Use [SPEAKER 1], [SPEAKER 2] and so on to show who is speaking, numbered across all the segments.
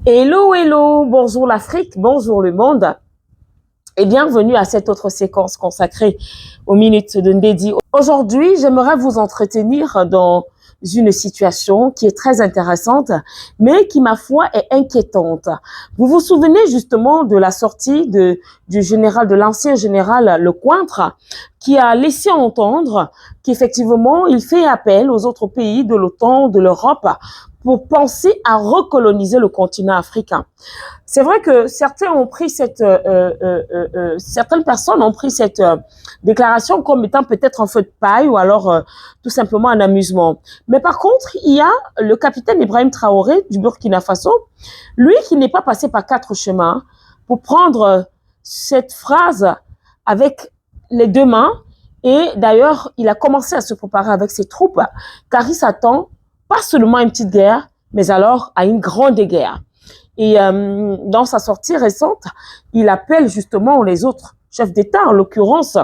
[SPEAKER 1] Hello, hello, bonjour l'Afrique, bonjour le monde et bienvenue à cette autre séquence consacrée aux minutes de Ndedi. Aujourd'hui, j'aimerais vous entretenir dans une situation qui est très intéressante, mais qui, ma foi, est inquiétante. Vous vous souvenez justement de la sortie de l'ancien général Lecointre, qui a laissé entendre qu'effectivement, il fait appel aux autres pays de l'OTAN, de l'Europe, pour penser à recoloniser le continent africain. C'est vrai que certaines personnes ont pris cette déclaration comme étant peut-être un feu de paille ou alors tout simplement un amusement. Mais par contre, il y a le capitaine Ibrahim Traoré du Burkina Faso, lui qui n'est pas passé par 4 chemins pour prendre cette phrase avec les 2 mains. Et d'ailleurs, il a commencé à se préparer avec ses troupes, car il s'attend pas seulement à une petite guerre, mais alors à une grande guerre. Et dans sa sortie récente, il appelle justement les autres chefs d'État, en l'occurrence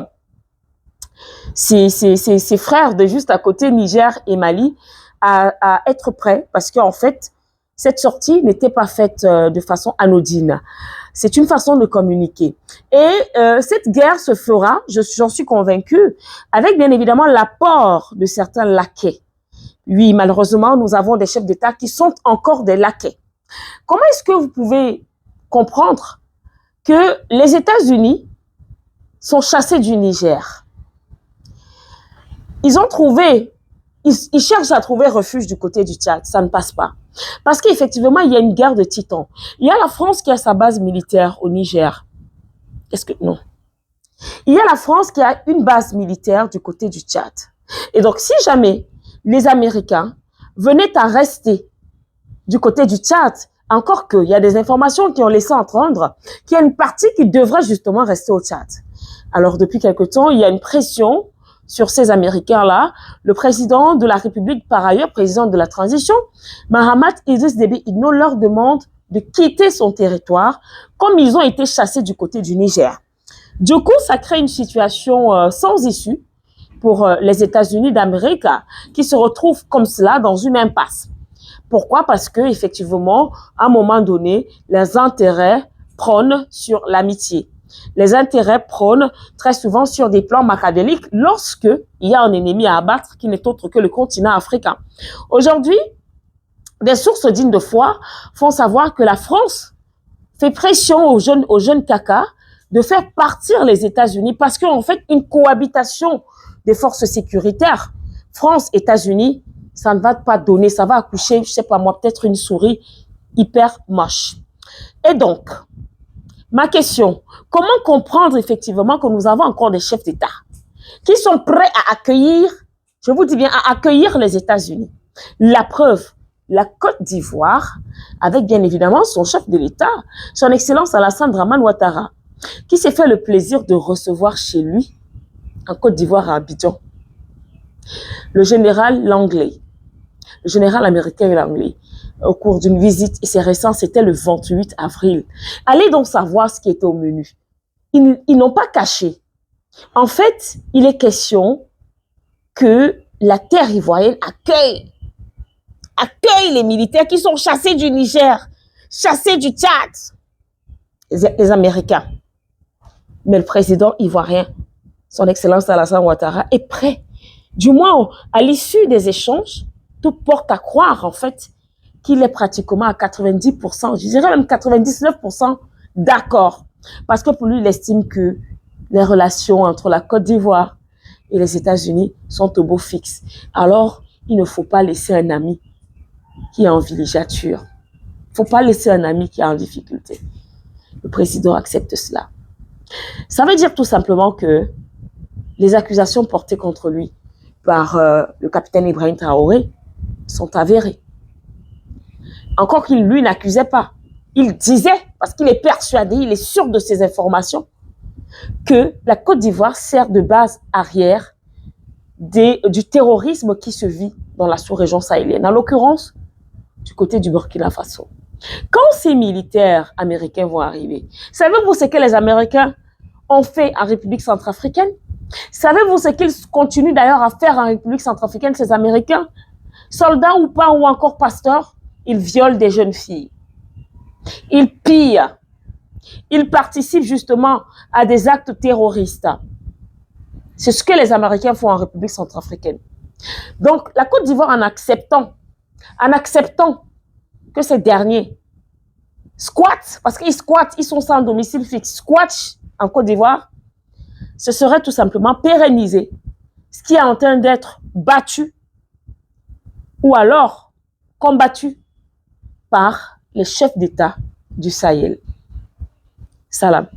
[SPEAKER 1] ses frères de juste à côté, Niger et Mali, à être prêts, parce qu'en fait, cette sortie n'était pas faite de façon anodine. C'est une façon de communiquer. Et cette guerre se fera, j'en suis convaincue, avec bien évidemment l'apport de certains laquais. Oui, malheureusement, nous avons des chefs d'État qui sont encore des laquais. Comment est-ce que vous pouvez comprendre que les États-Unis sont chassés du Niger? Ils cherchent à trouver refuge du côté du Tchad, ça ne passe pas. Parce qu'effectivement, il y a une guerre de titans. Il y a la France qui a sa base militaire au Niger. Non. Il y a la France qui a une base militaire du côté du Tchad. Et donc, si jamais les Américains venaient à rester du côté du Tchad, encore qu'il y a des informations qui ont laissé entendre qu'il y a une partie qui devrait justement rester au Tchad. Alors, depuis quelque temps, il y a une pression sur ces Américains-là. Le président de la République, par ailleurs, président de la transition, Mahamat Idriss Déby Itno, leur demande de quitter son territoire, comme ils ont été chassés du côté du Niger. Du coup, ça crée une situation sans issue pour les États-Unis d'Amérique qui se retrouvent comme cela dans une impasse. Pourquoi? Parce que effectivement, à un moment donné, les intérêts prônent sur l'amitié. Les intérêts prônent très souvent sur des plans machiavéliques lorsque il y a un ennemi à abattre qui n'est autre que le continent africain. Aujourd'hui, des sources dignes de foi font savoir que la France fait pression aux jeunes caca de faire partir les États-Unis parce qu'en fait, une cohabitation des forces sécuritaires, France, États-Unis, ça ne va pas donner, ça va accoucher, je sais pas moi, peut-être une souris hyper moche. Et donc, ma question, comment comprendre effectivement que nous avons encore des chefs d'État qui sont prêts à accueillir, je vous dis bien, à accueillir les États-Unis? La preuve, la Côte d'Ivoire, avec bien évidemment son chef de l'État, son Excellence Alassane Dramane Ouattara, qui s'est fait le plaisir de recevoir chez lui, en Côte d'Ivoire à Abidjan, le général Langley, le général américain Langley, au cours d'une visite, et c'est récent, c'était le 28 avril. Allez donc savoir ce qui était au menu. Ils n'ont pas caché. En fait, il est question que la terre ivoirienne accueille les militaires qui sont chassés du Niger, chassés du Tchad, les Américains. Mais le président ivoirien, son Excellence Alassane Ouattara, est prêt. Du moins, à l'issue des échanges, tout porte à croire, en fait, qu'il est pratiquement à 90%, je dirais même 99% d'accord. Parce que pour lui, il estime que les relations entre la Côte d'Ivoire et les États-Unis sont au beau fixe. Alors, il ne faut pas laisser un ami qui est en villégiature. Il ne faut pas laisser un ami qui est en difficulté. Le président accepte cela. Ça veut dire tout simplement que les accusations portées contre lui par le capitaine Ibrahim Traoré sont avérées. Encore qu'il, lui, n'accusait pas. Il disait, parce qu'il est persuadé, il est sûr de ces informations, que la Côte d'Ivoire sert de base arrière du terrorisme qui se vit dans la sous-région sahélienne, en l'occurrence du côté du Burkina Faso. Quand ces militaires américains vont arriver, savez-vous ce que les Américains ont fait en République centrafricaine? Savez-vous ce qu'ils continuent d'ailleurs à faire en République centrafricaine, ces Américains? Soldats ou pas, ou encore pasteurs, ils violent des jeunes filles. Ils pillent. Ils participent justement à des actes terroristes. C'est ce que les Américains font en République centrafricaine. Donc, la Côte d'Ivoire, en acceptant que ces derniers squattent, parce qu'ils squattent, ils sont sans domicile fixe, squattent en Côte d'Ivoire, ce serait tout simplement pérenniser ce qui est en train d'être battu ou alors combattu par les chefs d'État du Sahel. Salam.